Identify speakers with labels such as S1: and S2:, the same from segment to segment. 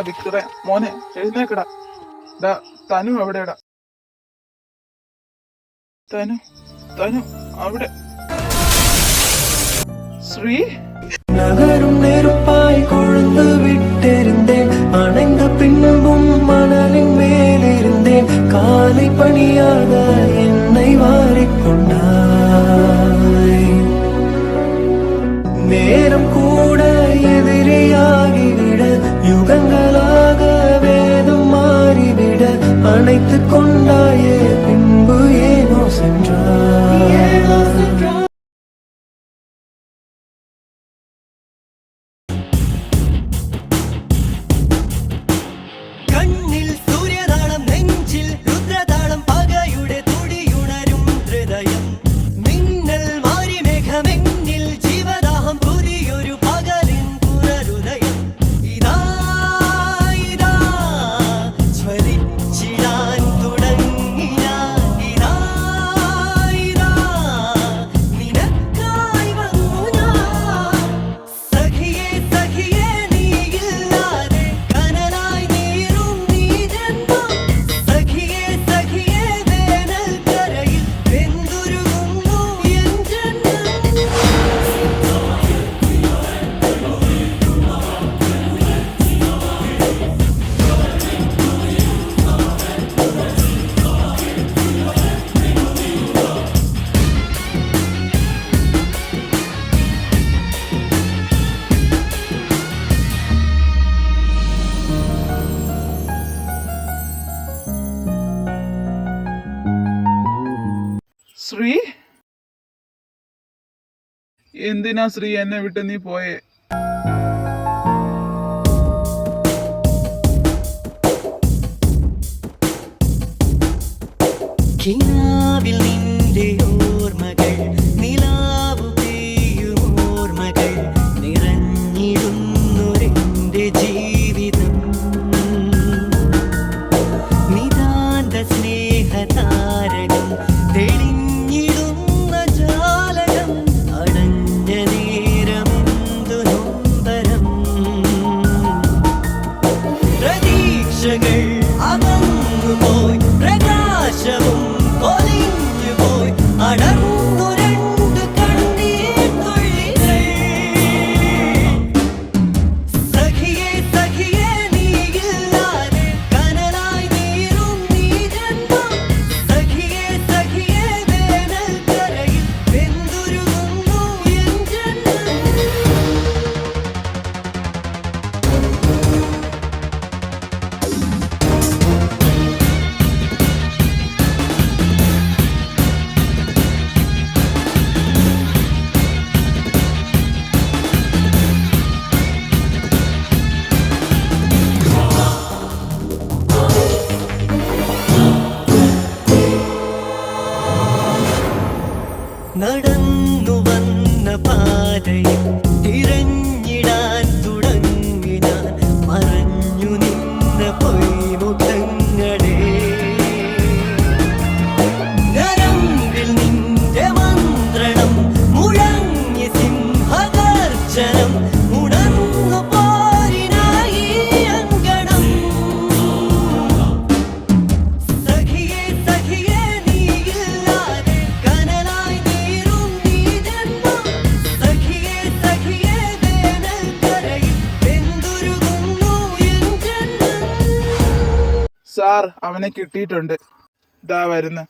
S1: വിക്ടറെ മോനെ എഴുന്നേക്കടാ. ഡാ തനു എവിടെടാ? തനു തനു അവിടെ. ശ്രീ
S2: நகரும் நெருப்பாய் கொழுந்து விட்டிருந்தேன், அணைந்த பின்பும் மணலின் மேலிருந்தேன், காலை பணியாக என்னை வாரிக்கொண்டாய். நேரம் கூட எதிரியாகிவிட, யுகங்களாக வேதம் மாறிவிட, அணைத்து கொண்டாயே பின்பு ஏனோ சென்றாய்.
S1: ശ്രീ എന്തിനാ ശ്രീ എന്നെ വിട്ട് നീ പോയേ?
S2: കിനാവിൽ നിന്റെ ഓർമ്മകൾ, നിലാവു പെയ്യും ഓർമ്മകൾ, നിറഞ്ഞിടുന്നൊരെന്റെ ജീവിതം. നിതാന്ത സ്നേഹതാരകം, തെളിഞ്ഞിടുന്ന ജാലകം, അടഞ്ഞ നേരമെന്തു നൊമ്പരം. പ്രതീക്ഷകൾ അകന്നുപോയി, പ്രകാശവും ഒലിഞ്ഞുപോയി, അടർന്നു രണ്ട് കണ്ണീർ തുള്ളികൾ. സഖിയേ സഖിയേ നീയില്ലാതെ കനലായി നീറും നീ ജന്മം. സഖിയേ സഖിയേ വേനൽക്കരയിൽ വെന്തുരുകുന്നു എൻ ജന്മം. നടന്നു വന്ന പാതയിൽ തിരഞ്ഞിടാൻ തുടങ്ങി ഞാൻ, മറഞ്ഞു നിന്ന പൊയ്മുഖങ്ങളെ. നരമ്പിൽ നിന്റെ മന്ത്രണം മുഴങ്ങി സിംഹഗർജനം, ഉണർന്നു പോരിനായി അങ്കണം. സഖിയേ സഖിയേ നീയില്ലാതെ കനലായി നീറും നീ ജന്മം. സഖിയേ സഖിയേ വേനൽക്കരയിൽ വെന്തുരുകുന്നു എൻ ജന്മം.
S1: സാർ അവനെ കിട്ടിയിട്ടുണ്ട്, ഇതാ വരുന്ന.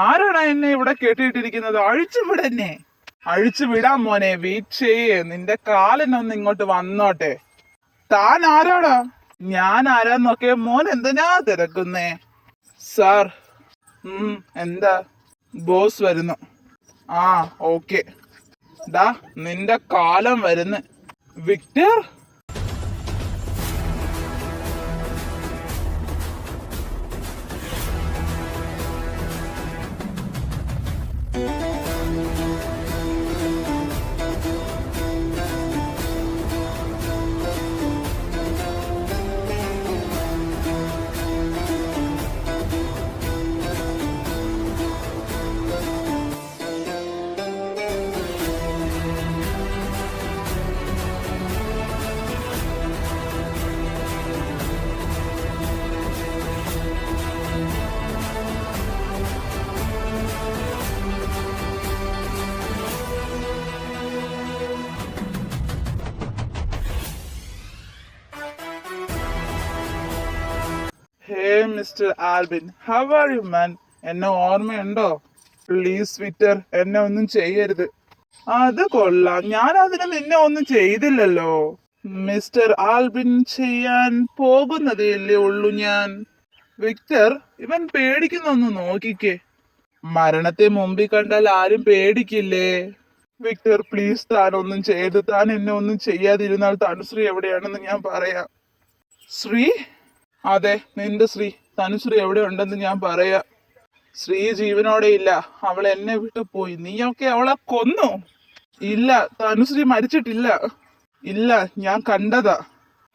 S1: ആരാണ് എന്നെ ഇവിടെ കേട്ടിട്ടിരിക്കുന്നത്? അഴിച്ചുവിടെന്നെ, അഴിച്ചുവിടാൻ മോനെ. വെയിറ്റ് ചെയ്യേ, നിന്റെ കാലിനൊന്ന് ഇങ്ങോട്ട് വന്നോട്ടെ. താൻ ആരാടാ? ഞാൻ ആരാന്നൊക്കെ മോൻ എന്തിനാ തിരക്കുന്നേ? സാർ എന്താ? ബോസ് വരുന്നു. ആ ഓക്കെ. ഡാ നിന്റെ കാലം വരുന്നു Victor. Hey mister Albin, how are you man? എന്നെ ഓർമ്മയുണ്ടോ? പ്ലീസ് വിക്ടർ, എന്നെ ഒന്നും ചെയ്യരുത്. അത് കൊള്ളാം, ഞാൻ അതിന് നിന്നെ ഒന്നും ചെയ്തില്ലല്ലോ. മിസ്റ്റർ ആൽബിൻ, ചെയ്യാൻ പോകുന്നതേ ഉള്ളൂ ഞാൻ. വിക്ടർ, ഇവൻ പേടിക്കുന്നൊന്ന് നോക്കിക്കേ. മരണത്തെ മുമ്പിൽ കണ്ടാൽ ആരും പേടിക്കില്ലേ? വിക്ടർ പ്ലീസ്, താൻ ഒന്നും ചെയ്ത്, താൻ എന്നെ ഒന്നും ചെയ്യാതിരുന്നാൽ തനുശ്രീ എവിടെയാണെന്ന് ഞാൻ പറയാം. ശ്രീ? അതെ, നിന്റെ ശ്രീ. തനുശ്രീ എവിടെ ഉണ്ടെന്ന് ഞാൻ പറയാം. ശ്രീ ജീവനോടെ ഇല്ല, അവൾ എന്നെ വിട്ടു പോയി. നീയൊക്കെ അവളെ കൊന്നു? ഇല്ല, തനുശ്രീ മരിച്ചിട്ടില്ല. ഇല്ല, ഞാൻ കണ്ടതാ.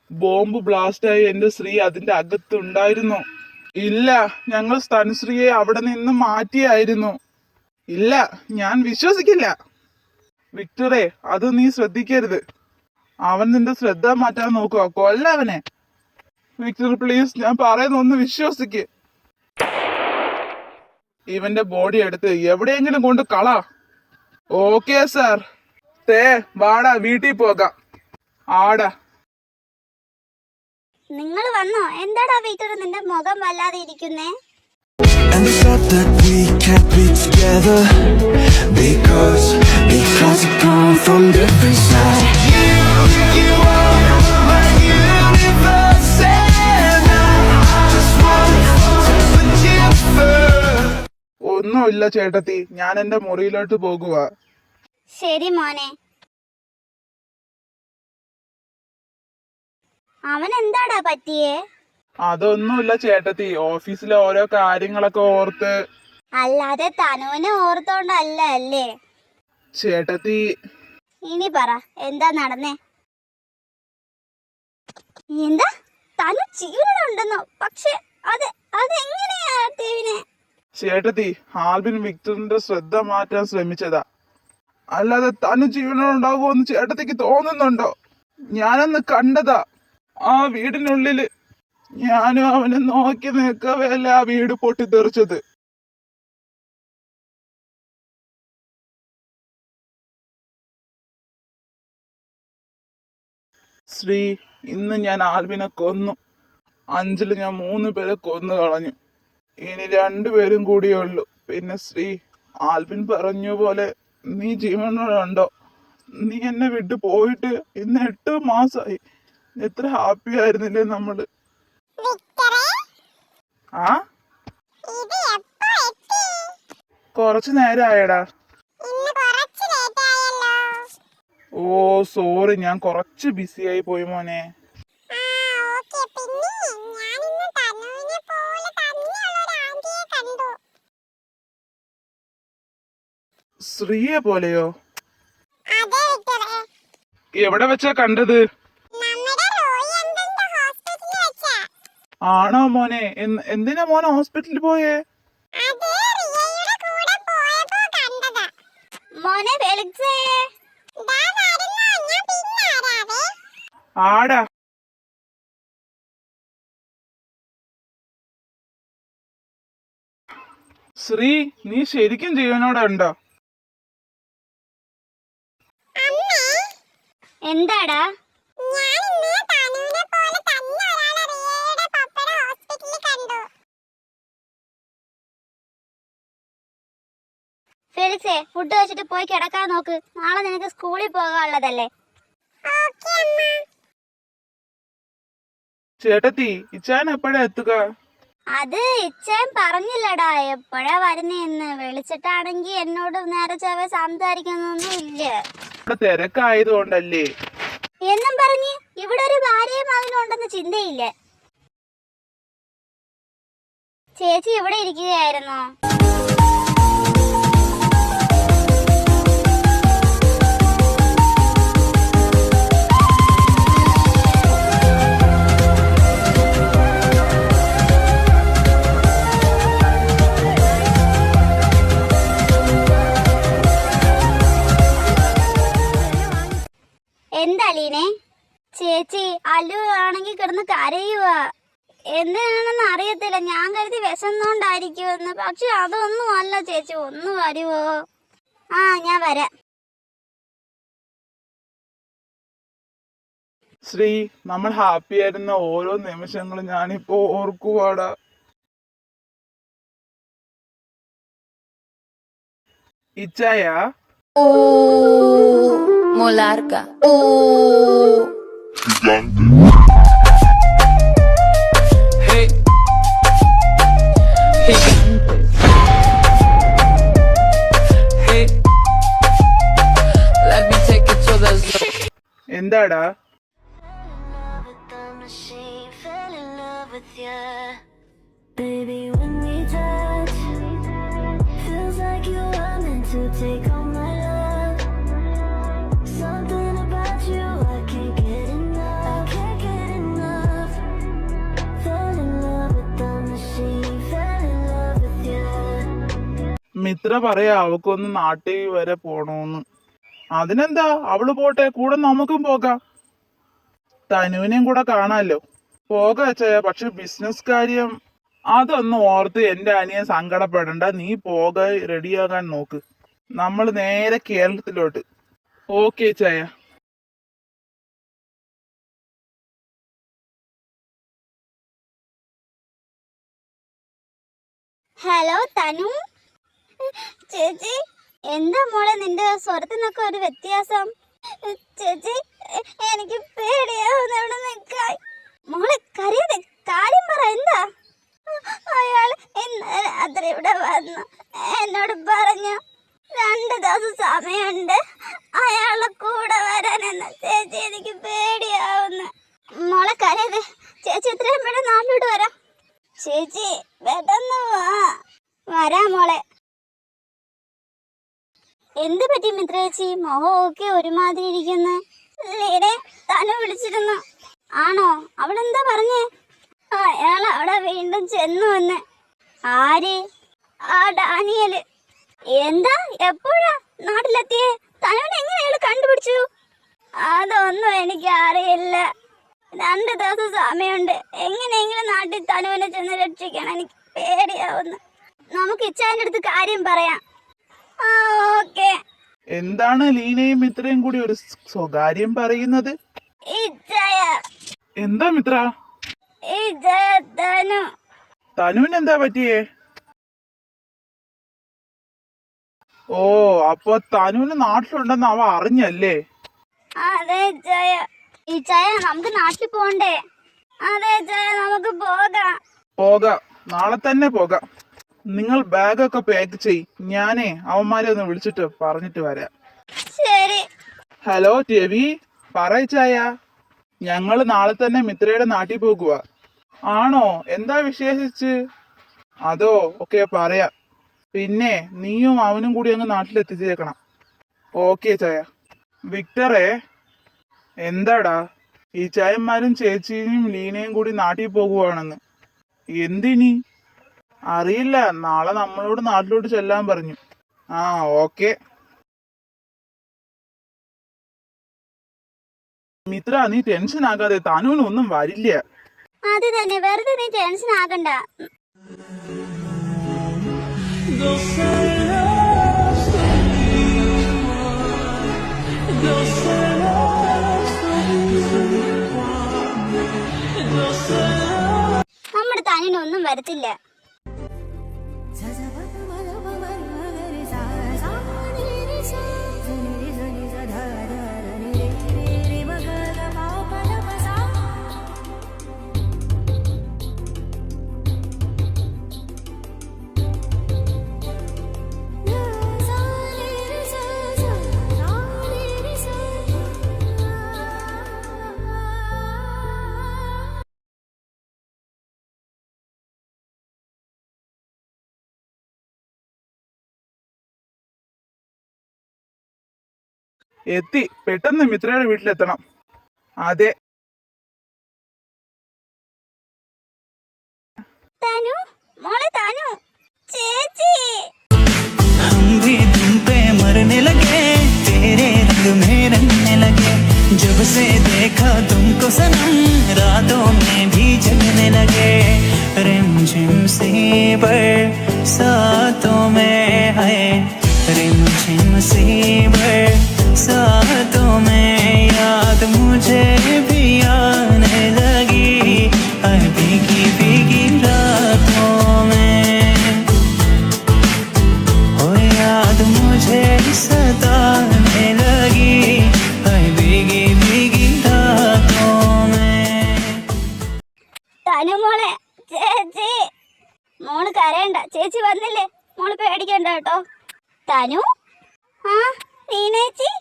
S1: ബോംബ് ബ്ലാസ്റ്റായി എന്റെ ശ്രീ അതിന്റെ അകത്തുണ്ടായിരുന്നു. ഇല്ല, ഞങ്ങൾ തനുശ്രീയെ അവിടെ നിന്ന് മാറ്റിയായിരുന്നു. ഇല്ല, ഞാൻ വിശ്വസിക്കില്ല. വിക്ടറെ, അത് നീ ശ്രദ്ധിക്കരുത്. അവൻ നിന്റെ ശ്രദ്ധ മാറ്റാൻ നോക്കുക. കൊല്ലവനെ. വിക്ടർ പ്ലീസ്, ഞാൻ പറയുന്ന ഒന്ന് വിശ്വസിക്ക്. ഇവന്റെ ബോഡി എടുത്ത് എവിടെയെങ്കിലും കൊണ്ട് കള. Okay sir. വാടാ, വീട്ടിൽ പോകാം. ആടാ.
S3: നിങ്ങൾ വന്നോ? എന്താടാ വീട്ടിൽ നിന്റെ മുഖം വല്ലാതെ ഇരിക്കുന്നേ?
S2: And it's not that we can't be together Because we come from different sides You are my universe And I just want to put you first
S1: ഒന്നുമില്ല ചേട്ടത്തി, ഞാൻ എന്റെ മുറിയിലോട്ട് പോകുക.
S3: ശരി മോനെ. അവൻ എന്താടാ പറ്റിയേ?
S1: അതൊന്നുമില്ല ചേട്ടത്തി, ഓഫീസിലെ ഓരോ കാര്യങ്ങളൊക്കെ ഓർത്ത്.
S3: അല്ലാതെ തനുവിനെ ഓർത്തോണ്ടല്ല അല്ലേ?
S1: ചേട്ടത്തി.
S3: ഇനി പറ, എന്താ നടന്നേ? എന്താ? തനു ജീവനുണ്ടെന്നോ? പക്ഷെ അതെങ്ങനെയാ ദേവിനെ?
S1: ചേട്ടത്തി, ആൽബിൻ വിക്ടറിന്റെ ശ്രദ്ധ മാറ്റാൻ ശ്രമിച്ചതാ. അല്ലാതെ തനു ജീവനോടുണ്ടാകുമെന്ന് ചേട്ടത്തിക്ക് തോന്നുന്നുണ്ടോ? ഞാനന്ന് കണ്ടതാ ആ വീടിനുള്ളില്. ഞാനും അവനെ നോക്കി നിൽക്കവല്ല ആ വീട് പൊട്ടിത്തെറിച്ചത്. ശ്രീ, ഇന്ന് ഞാൻ ആൽബിനെ കൊന്നു. 5-ല് ഞാൻ 3 പേരെ കൊന്നു കളഞ്ഞു. ഇനി 2 പേരും കൂടിയേ ഉള്ളൂ. പിന്നെ ശ്രീ, ആൽബിൻ പറഞ്ഞ പോലെ നീ ജീവനോടുണ്ടോ? നീ എന്നെ വിട്ടു പോയിട്ട് ഇന്ന് 8 മാസമായി. എത്ര ഹാപ്പി ആയിരുന്നില്ലേ നമ്മള്? ആ, കുറച്ചു നേരമായടാ. ഓ സോറി, ഞാൻ കുറച്ച് ബിസി ആയി പോയി മോനെ. ശ്രീയെ പോലെയോ? എവിടെ വെച്ചാ കണ്ടത്? ആണോ മോനെ? എന്തിനാ മോനെ ഹോസ്പിറ്റലിൽ പോയേ?
S3: മോനെ വെളിച്ചേ.
S1: ആടാ. ശ്രീ, നീ ശരിക്കും ജീവനോടെ ഉണ്ടോ?
S3: എന്താടാ? ഫെലിക്സേ, ഫുഡ് കഴിച്ചിട്ട് പോയി കിടക്കാൻ നോക്ക്. നാളെ നിനക്ക് സ്കൂളിൽ പോകാനുള്ളതല്ലേ.
S1: ചേട്ടത്തി, ഇച്ചാൻ എപ്പോഴാ എത്തുക?
S3: അത് ഇച്ചൻ പറഞ്ഞില്ലടാ എപ്പോഴാ വരുന്നേന്ന്. വിളിച്ചിട്ടാണെങ്കി എന്നോട് നേരെ ചൊവ്വേ സംസാരിക്കുന്നൊന്നും ഇല്ല.
S1: ഇവിടെ തിരക്കായതുകൊണ്ടല്ലേ.
S3: എന്നും പറഞ്ഞ് ഇവിടെ ഒരു ഭാര്യയും മകനും ഉണ്ടെന്ന് ചിന്തയില്ല. ചേച്ചി ഇവിടെ ഇരിക്കുകയായിരുന്നോ? എന്താ ലീനെ? ചേച്ചി അല്ലു ആണെങ്കിൽ കിടന്ന് കരയുവാ. എന്തിനാണെന്ന് അറിയത്തില്ല. ഞാൻ കരുതി വിശന്നോണ്ടായിരിക്കുമെന്ന്. പക്ഷെ അതൊന്നും അല്ല ചേച്ചി. ഒന്ന് വരുവോ? ആ ഞാൻ വരാം.
S1: ശ്രീ, നമ്മൾ ഹാപ്പി ആയിരുന്ന ഓരോ നിമിഷങ്ങളും ഞാനിപ്പോ ഓർക്കുവാടാ. ഇച്ചായ,
S4: Molarca. Hey. Gigante. Hey. Let me take it to the zoo.
S1: എന്താടാ?
S5: Baby, when we touch, feels like you are meant to take all my love. Something about you, I can't get enough. I can't get enough. Fell in love with the machine, fell in love with you.
S1: Mitra പറയാ അവക്കൊന്ന് നാട്ടിൽ വരെ പോണോന്ന്. അതിനെന്താ, അവള് പോട്ടെ, കൂടെ നമുക്കും പോകാം. തനുവിനെയും കൂടെ കാണാലോ. പോകാ ചായ. പക്ഷെ ബിസിനസ് കാര്യം അതൊന്നും ഓർത്ത് എന്റെ അനിയൻ സങ്കടപ്പെടണ്ട. നീ റെഡിയാകാൻ നോക്ക്. നമ്മൾ നേരെ കേരളത്തിലോട്ട്. ഓക്കെ ചായ.
S3: ഹലോ തനു ചേച്ചി. എന്താ മോളെ നിന്റെ സ്വരത്തിനൊക്കെ ഒരു വ്യത്യാസം? ചേച്ചി എനിക്ക് പേടിയാവുന്ന ഇവിടെ നിൽക്കാൻ. മോളെ കരയാതെ കാര്യം പറ. എന്താ? അയാൾ ഇന്നലെ രാത്രി ഇവിടെ വന്നു എന്നോട് പറഞ്ഞു 2 ദിവസം സമയമുണ്ട് അയാളുടെ കൂടെ വരാനെന്ന്. ചേച്ചി എനിക്ക് പേടിയാവുന്നു. മോളെ കരയാതെ. ചേച്ചി എത്രയും പെട്ടെന്ന് നാട്ടിലോട്ട് വരാം. ചേച്ചി പെട്ടെന്ന് വരാ മോളെ. എന്ത് പറ്റി മിത്രേച്ചി? മുഖമൊക്കെ ഒരുമാതിരി ഇരിക്കുന്നു. ലീനെ തനു വിളിച്ചിരുന്നു. ആണോ? അവളെന്താ പറഞ്ഞേ? അയാൾ അവിടെ വീണ്ടും ചെന്നു വന്ന്. ആര്? ആ ഡാനിയല്. എന്താ? എപ്പോഴാ നാട്ടിലെത്തിയേ? തനുവിനെ എങ്ങനെയാണ് കണ്ടുപിടിച്ചു? അതൊന്നും എനിക്ക് അറിയില്ല. 2 ദിവസം സമയമുണ്ട്. എങ്ങനെയെങ്കിലും നാട്ടിൽ തനുവിനെ ചെന്ന് രക്ഷിക്കണം. എനിക്ക് പേടിയാവുന്നു. നമുക്ക് ഇച്ചായന്റെ അടുത്ത് കാര്യം പറയാം. ആ ഓക്കെ.
S1: എന്താണ് ലീനയും മിത്രയും കൂടി ഒരു സ്വകാര്യം പറയുന്നത്?
S3: ഇച്ചായ.
S1: എന്താ മിത്ര?
S3: ഇച്ചായ തനു.
S1: തനുവിന് എന്താ പറ്റിയേ? ഓ, അപ്പൊ തനുവിന് നാട്ടിലുണ്ടെന്ന് അവ അറിഞ്ഞല്ലേ?
S3: അതെ ഇച്ചായ. ഇച്ചായ നമുക്ക് നാട്ടിൽ പോണ്ടേ? അതെ ഇച്ചായ നമുക്ക് പോകാം.
S1: പോകാം, നാളെ തന്നെ പോകാം. നിങ്ങൾ ബാഗൊക്കെ പാക്ക് ചെയ്. ഞാനേ അവന്മാരെ ഒന്ന് വിളിച്ചിട്ട് പറഞ്ഞിട്ട് വരാം.
S3: ശരി.
S1: ഹലോ രവി, പറയച്ചായ. ഞങ്ങള് നാളെ തന്നെ മിത്രയുടെ നാട്ടിൽ പോകുക. ആണോ? എന്താ വിശേഷിച്ച്? അതോ ഒക്കെ പറയാം. പിന്നെ നീയും അവനും കൂടി അങ്ങ് നാട്ടിലെത്തിച്ചേക്കണം. ഓക്കെ ചായ. വിക്ടറെ, എന്താടാ? ഈ ചായന്മാരും ചേച്ചിയും ലീനയും കൂടി നാട്ടിൽ പോകുവാണെന്ന്. എന്തിനി? അറിയില്ല. നാളെ നമ്മളോട് നാട്ടിലോട്ട് ചെല്ലാൻ പറഞ്ഞു. ആ ഓക്കെ. മിത്ര, നീ ടെൻഷൻ ആകാതെ. തനുവിനൊന്നും വരില്ല.
S3: അത് തന്നെ, വെറുതെ നീ ടെൻഷൻ ആകണ്ട. നമ്മുടെ തനുവിനൊന്നും വരത്തില്ല.
S1: എത്തി, പെട്ടെന്ന് മിത്രയുടെ വീട്ടിലെത്തണം. അതെ.
S3: തനു മോളെ തനു ചേച്ചി.
S6: हम भी तुम पे मरने लगे, तेरे रंग में रंगने लगे, जब से देखा तुमको सनम, रातों में भी जगने लगे, रिमझिम सी बरसातों में है, रिमझिम सी बरसातों में याद मुझे भी आने लगी, हर भीगी भीगी रातों में, ओ याद मुझे सताने लगी, हर भीगी भीगी रातों में.
S3: തനു മോളെ ചേച്ചി. മോള് കരയണ്ട, ചേച്ചി വന്നില്ലേ, മോള് പേടിക്കണ്ട കേട്ടോ. തനു ആ നീനേച്ചി.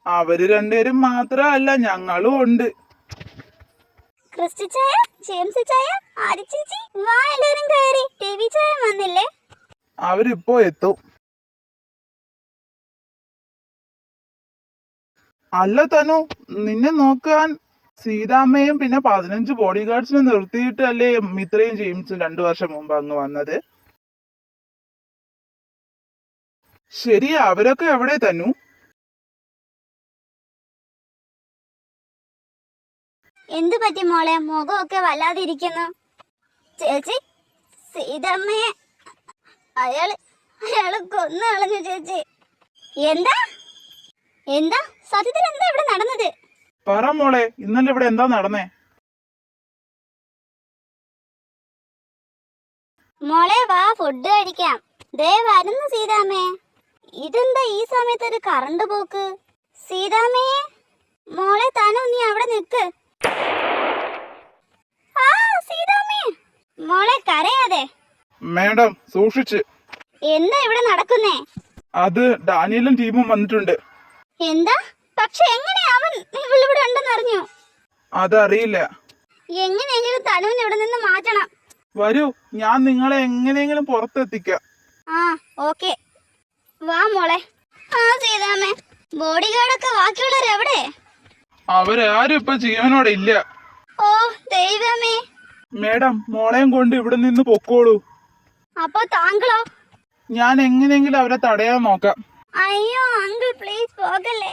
S1: അവര് രണ്ടുപേരും മാത്രമല്ല, ഞങ്ങളും ഉണ്ട്.
S3: ക്രിസ്റ്റി ചായ, ജെയിംസ് ചായ, ആരി ചേച്ചി, വാ എല്ലാരും കയറി. ടിവി ചായ വന്നില്ലേ?
S1: അവരിപ്പോ എത്തും. അല്ല തനു, നിന്നെ നോക്കാൻ സീതാമ്മയും പിന്നെ 15 ബോഡി ഗാർഡ്സിനെ നിർത്തിയിട്ടല്ലേ മിത്രയും ജെയിംസും 2 വർഷം മുമ്പ് അങ്ങ് വന്നത്? ശരിയാ, അവരൊക്കെ എവിടെ തനു?
S3: എന്ത് പറ്റി മോളെ, മുഖമൊക്കെ വല്ലാതിരിക്കുന്നു. ചേച്ചി സീതമ്മയെ അയാള് കൊന്നു കളഞ്ഞു ചേച്ചി. എന്താ എന്താ സത്യത്തിൽ എന്താ ഇവിടെ നടന്നത്?
S1: പറ മോളെ, ഇന്നലെ ഇവിടെ എന്താ നടന്നേ?
S3: മോളെ വാ, ഫുഡ് കഴിക്കാം. ദേ വരുന്നു സീതാമ്മേ. ഇതെന്താ ഈ സമയത്ത് ഒരു കറണ്ട് പോക്ക്? സീതാമ്മേ മോളെ തനു, നീ അവിടെ നിക്ക്. ആ സീതാമ്മേ മോളെ കരയാതെ.
S1: മേഡം സൂക്ഷിച്ച്.
S3: എന്താ ഇവിടെ നടക്കുന്നേ?
S1: അത് ഡാനിയലും ടീമും വന്നിട്ടുണ്ട്.
S3: എന്താ? പക്ഷെ എങ്ങനെ അവൻ ഇവിടെ ഉണ്ടെന്ന് അറിഞ്ഞു?
S1: അതറിയില്ല.
S3: എങ്ങനെയെങ്കിലും തനുവിനെ ഇവിടെ നിന്ന് മാറ്റണം.
S1: വരൂ, ഞാൻ നിങ്ങളെ എങ്ങനെയെങ്കിലും പുറത്തെത്തിക്കാം.
S3: ആ ഓക്കെ, വാ മോളെ. ആ സീതാമ്മേ, ബോഡി ഗാർഡൊക്കെ ബാക്കിയുള്ളവരെവിടെ?
S1: അവരാരും ഇപ്പൊ ജീവനോടെ ഇല്ല.
S3: ഓ ദൈവമേ.
S1: മേഡം, മോളെയും കൊണ്ട് ഇവിടെ നിന്ന് പൊക്കോളൂ.
S3: അപ്പൊ താങ്കളോ?
S1: ഞാൻ എങ്ങനെയെങ്കിലും അവരെ തടയാൻ നോക്കാം.
S3: അയ്യോ അങ്കിൾ പ്ലീസ് പോകല്ലേ.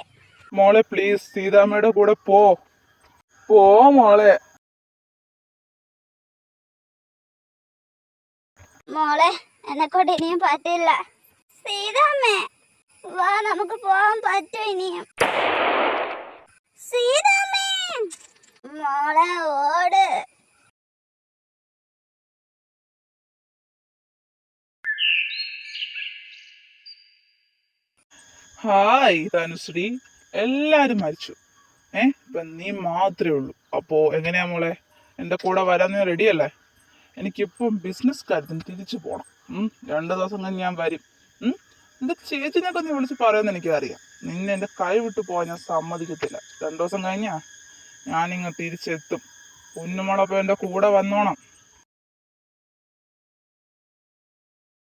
S1: മോളെ പ്ലീസ്, സീതാമ്മയുടെ കൂടെ പോ മോളെ.
S3: മോളെ എന്നെക്കൊണ്ട് ഇനിയും പറ്റില്ല. സീതാമ്മേ വാ, നമുക്ക് പോവാൻ പറ്റും ഇനിയും. സീതാമ്മേ മോളെ ഓട്.
S1: ഹായ് തനുശ്രീ, എല്ലാരും മരിച്ചു. ഇപ്പൊ നീ മാത്രമേ ഉള്ളൂ. അപ്പോ എങ്ങനെയാ മോളെ, എന്റെ കൂടെ വരാൻ നീ റെഡിയല്ലേ? എനിക്കിപ്പം ബിസിനസ് കാര്യത്തിന് തിരിച്ചു പോണം. 2 ദിവസം കഴിഞ്ഞ് ഞാൻ വരും. എന്റെ ചേച്ചിനെയൊക്കെ നീ വിളിച്ച് പറയുമെന്ന് എനിക്കറിയാം. നിന്നെ എന്റെ കൈ വിട്ടു പോകാൻ ഞാൻ സമ്മതിക്കത്തില്ല. 2 ദിവസം കഴിഞ്ഞാ ഞാനിങ്ങ് തിരിച്ചെത്തും. പൊന്നുമോളപ്പം എന്റെ കൂടെ വന്നോണം.